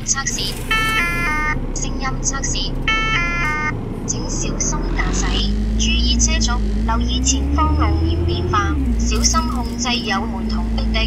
测试，声音测试，请小心驾驶，注意车速，留意前方路面变化，小心控制有门同步的。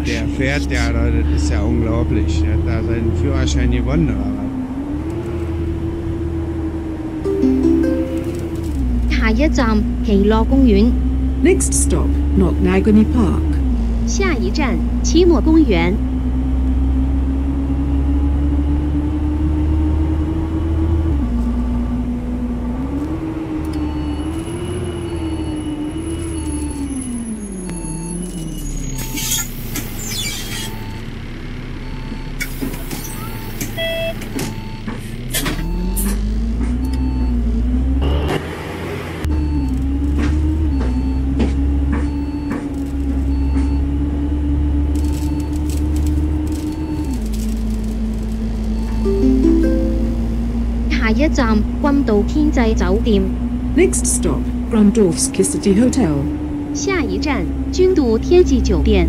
Der fährt ja, das ist ja unglaublich. Der hat da seinen Führerschein gewonnen, oder was? 下一站喜乐公园。Next stop, Knocknagunny Park. 下一站期末公园。下一站君渡天际酒店。Next stop, Grundorfski City Hotel. 下一站君渡天际酒店。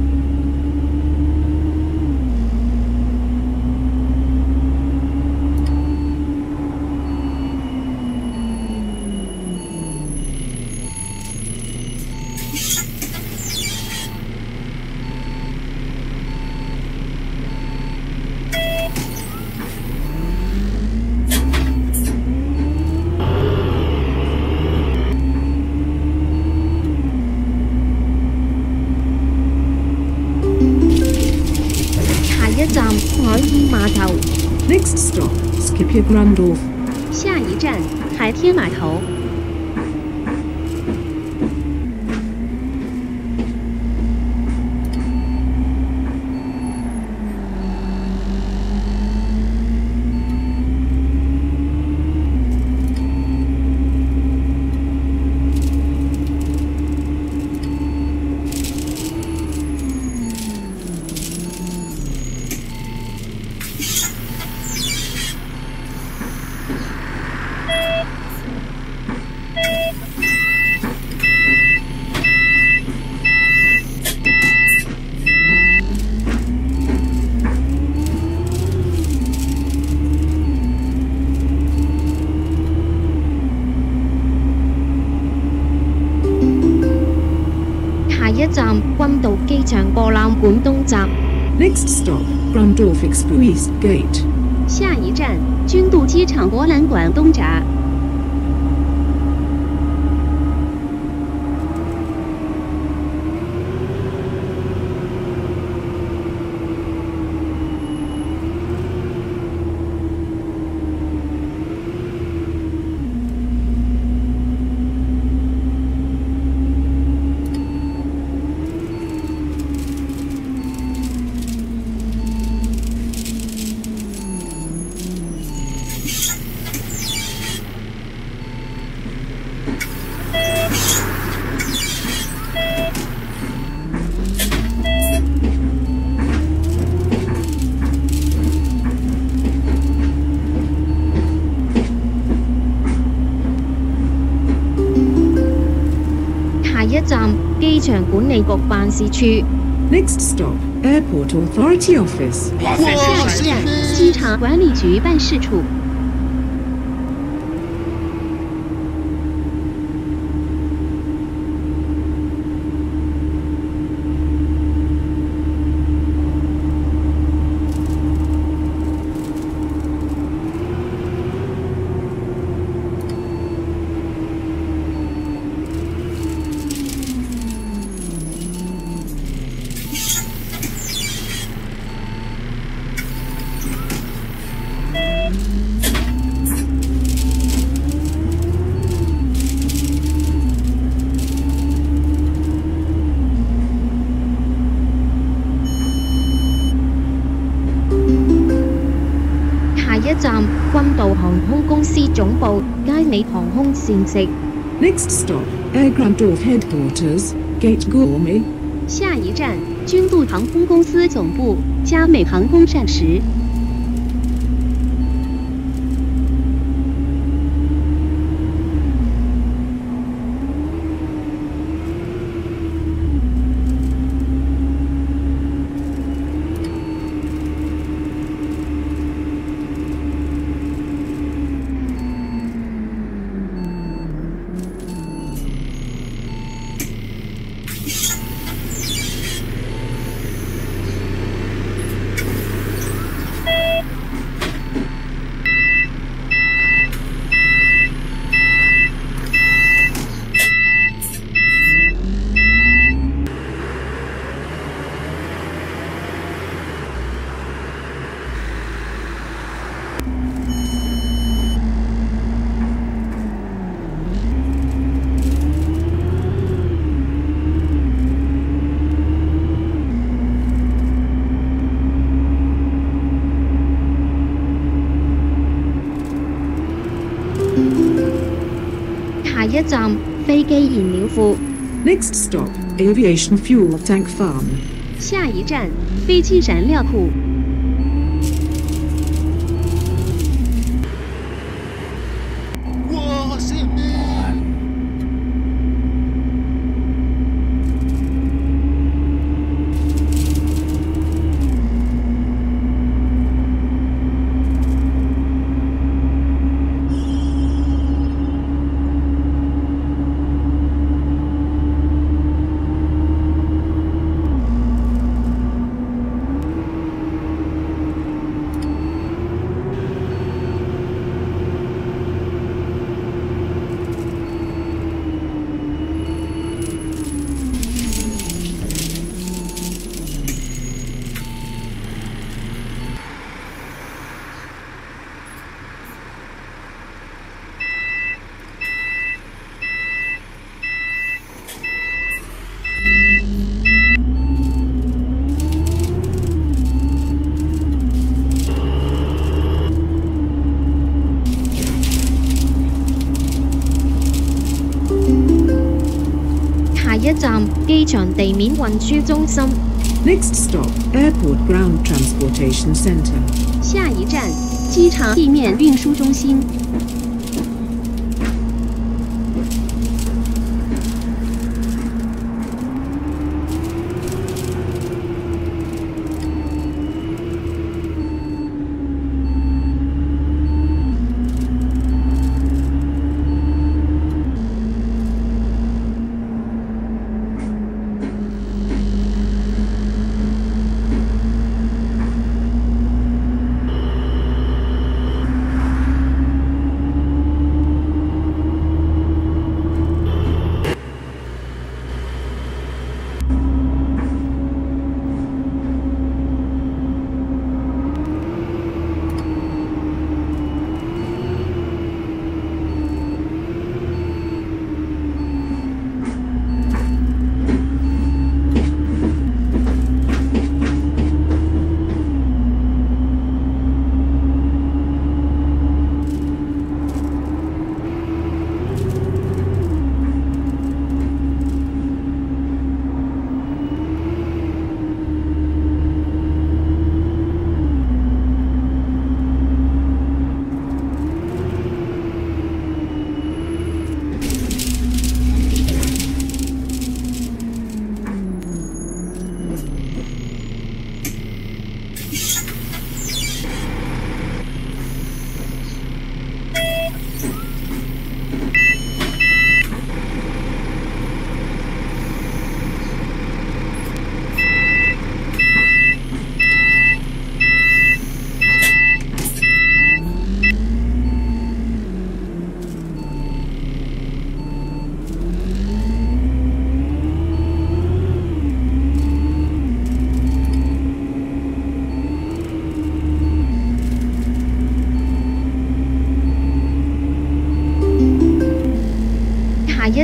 站海天码头。Next stop, Skipia Grundorf. 下一站海天码头。一站君渡机场博览馆东站。Next stop, Grundorf Expo East Gate. 下一站君渡机场博览馆东闸。下一站機場管理局辦事處。Next stop, Airport Authority Office. 下一站机场管理局办事处。下一站君渡航空公司總部佳美航空膳食。Next stop, Air Grandorf Headquarters, Gate Gourmet. 下一站君渡航空公司总部佳美航空膳食。下一站飛機燃料庫。Next stop, Aviation Fuel Tank Farm. 下一站飞机燃料库。下一站機場地面運輸中心。Next stop, Airport Ground Transportation Center. 下一站机场地面运输中心。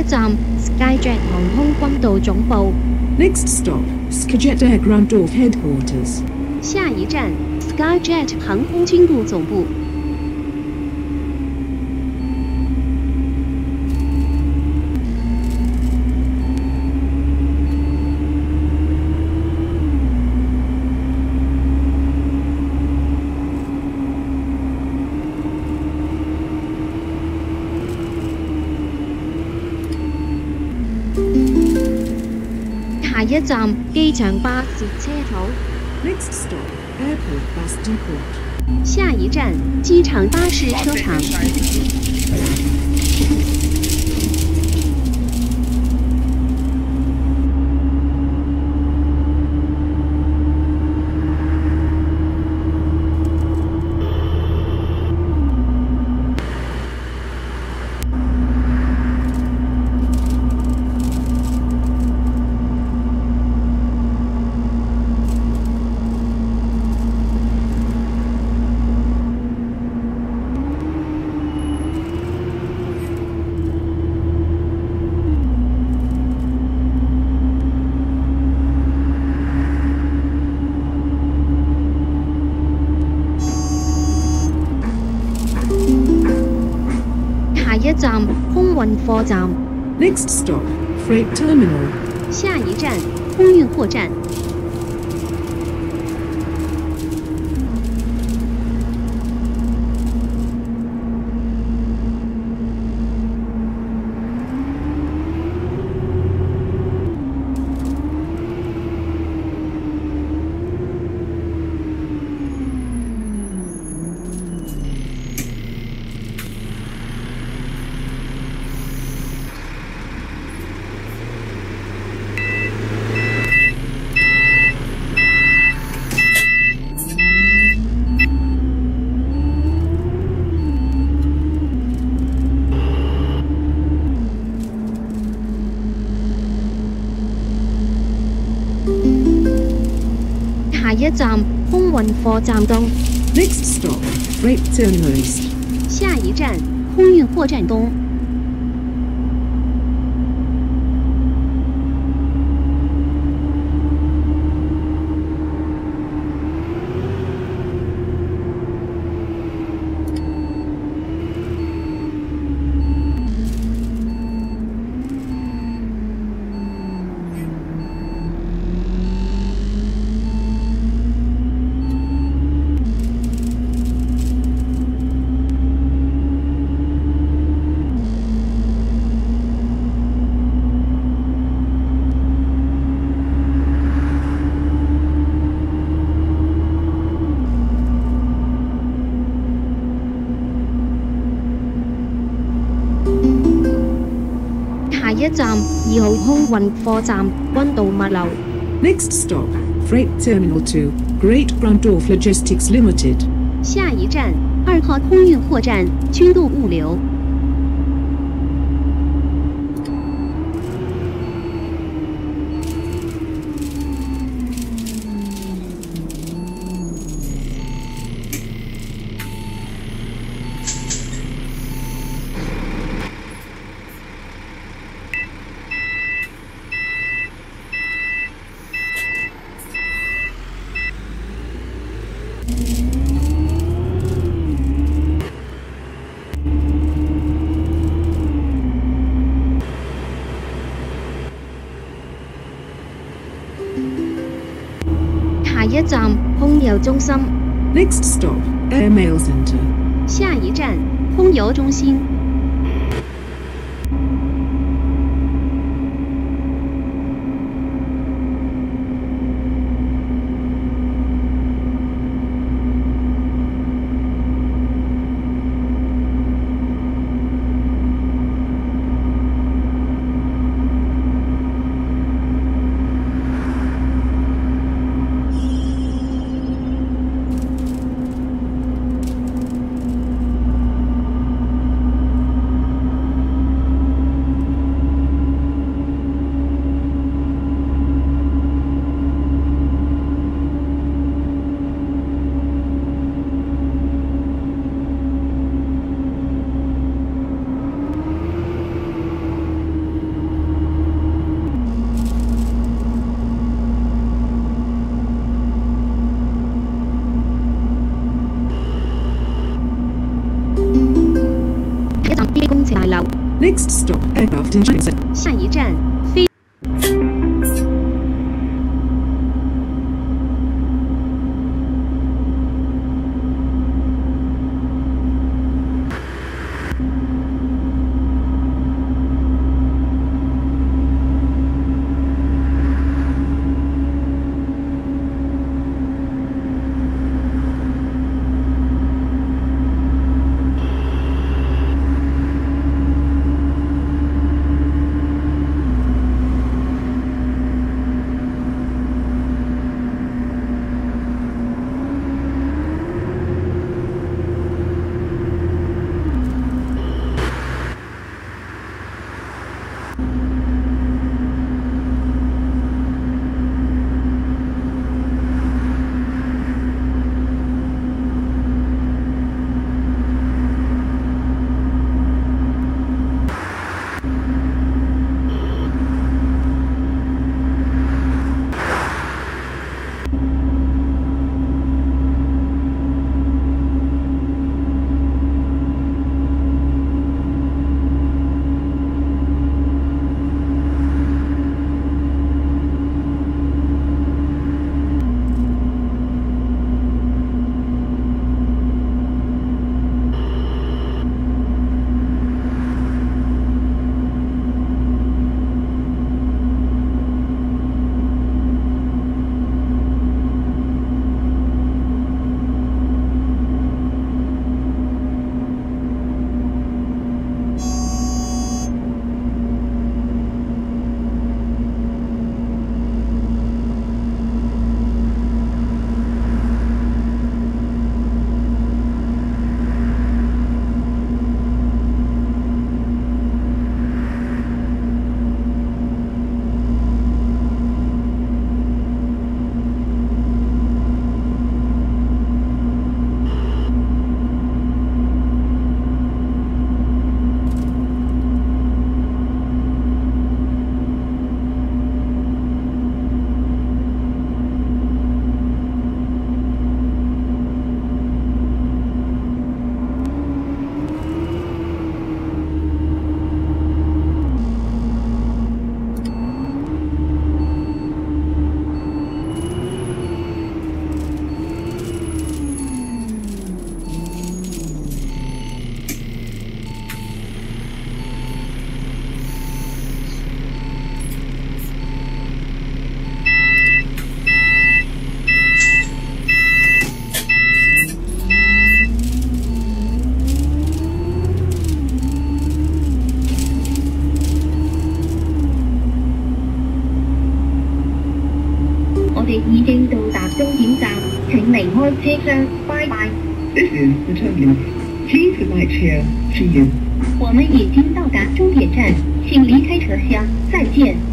站 Skyjet 航空军导总部。Next stop, Skyjet Airground Dorf Headquarters. 下一站 Skyjet 航空军部总部。下一站机场巴士车头。Next stop, Airport Bus Depot. 下一站机场巴士车场。下一站空运货站。Next stop, Freight Terminal. 下一站空运货站。下一站空运货站东。Next stop, Freight Terminal East. 下一站空运货站东。下一站2号空运货站军道物流。Next stop, Freight Terminal 2, Great Brandorf Logistics Limited. 下一站2号空运货站军渡物流。下一站空邮中心。Next stop, Air Mail Center. 下一站空邮中心。Next stop, aircraft in transit. 下一站，飞。已經到達終點站，請離開車廂，拜拜。This is the terminal. Please goodbye here. See you. 我們已經到達終點站，請離開車廂，再見。